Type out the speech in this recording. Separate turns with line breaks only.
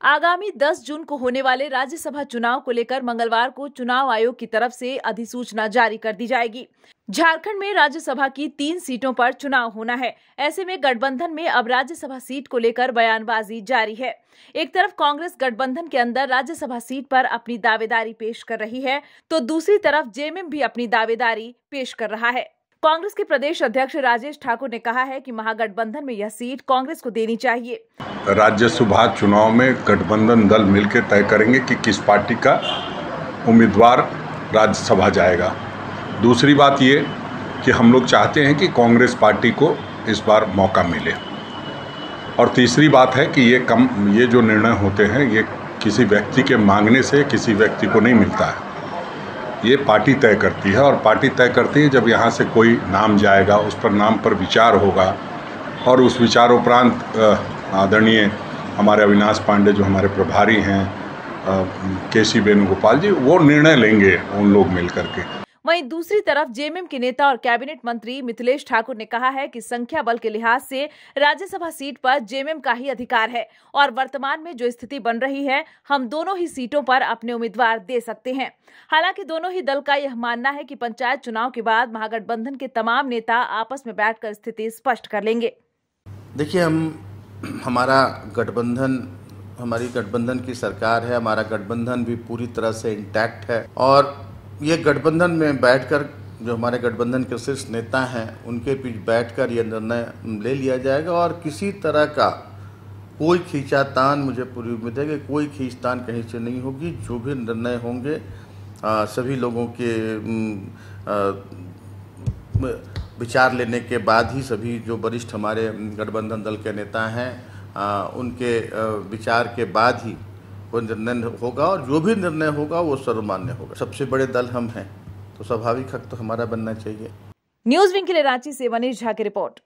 आगामी 10 जून को होने वाले राज्यसभा चुनाव को लेकर मंगलवार को चुनाव आयोग की तरफ से अधिसूचना जारी कर दी जाएगी। झारखंड में राज्यसभा की 3 सीटों पर चुनाव होना है। ऐसे में गठबंधन में अब राज्यसभा सीट को लेकर बयानबाजी जारी है। एक तरफ कांग्रेस गठबंधन के अंदर राज्यसभा सीट पर अपनी दावेदारी पेश कर रही है, तो दूसरी तरफ जेएमएम भी अपनी दावेदारी पेश कर रहा है। कांग्रेस के प्रदेश अध्यक्ष राजेश ठाकुर ने कहा है कि महागठबंधन में यह सीट कांग्रेस को देनी चाहिए।
राज्यसभा चुनाव में गठबंधन दल मिलकर तय करेंगे कि किस पार्टी का उम्मीदवार राज्यसभा जाएगा। दूसरी बात ये कि हम लोग चाहते हैं कि कांग्रेस पार्टी को इस बार मौका मिले। और तीसरी बात है कि ये जो निर्णय होते हैं ये किसी व्यक्ति के मांगने से किसी व्यक्ति को नहीं मिलता है। ये पार्टी तय करती है और पार्टी तय करती है जब यहाँ से कोई नाम जाएगा, उस पर नाम पर विचार होगा और उस विचारोपरांत आदरणीय हमारे अविनाश पांडे जो हमारे प्रभारी हैं, केसी वेणुगोपाल जी, वो निर्णय लेंगे उन लोग मिल करके।
वहीं दूसरी तरफ जेएमएम के नेता और कैबिनेट मंत्री मिथिलेश ठाकुर ने कहा है कि संख्या बल के लिहाज से राज्यसभा सीट पर जेएमएम का ही अधिकार है और वर्तमान में जो स्थिति बन रही है, हम दोनों ही सीटों पर अपने उम्मीदवार दे सकते हैं। हालांकि दोनों ही दल का यह मानना है कि पंचायत चुनाव के बाद महागठबंधन के तमाम नेता आपस में बैठकर स्थिति स्पष्ट कर लेंगे।
देखिए, हमारी गठबंधन की सरकार है, हमारा गठबंधन भी पूरी तरह से इंटैक्ट है और ये गठबंधन में बैठकर जो हमारे गठबंधन के शीर्ष नेता हैं उनके बीच बैठकर ये निर्णय ले लिया जाएगा और किसी तरह का कोई खींचातान, मुझे पूरी उम्मीद है कि कोई खींचतान कहीं से नहीं होगी। जो भी निर्णय होंगे सभी लोगों के विचार लेने के बाद ही, सभी जो वरिष्ठ हमारे गठबंधन दल के नेता हैं उनके विचार के बाद ही वो निर्णय होगा और जो भी निर्णय होगा वो सर्वमान्य होगा। सबसे बड़े दल हम हैं तो स्वाभाविक हक तो हमारा बनना चाहिए।
न्यूज़ विंग के लिए रांची से मनीष झा की रिपोर्ट।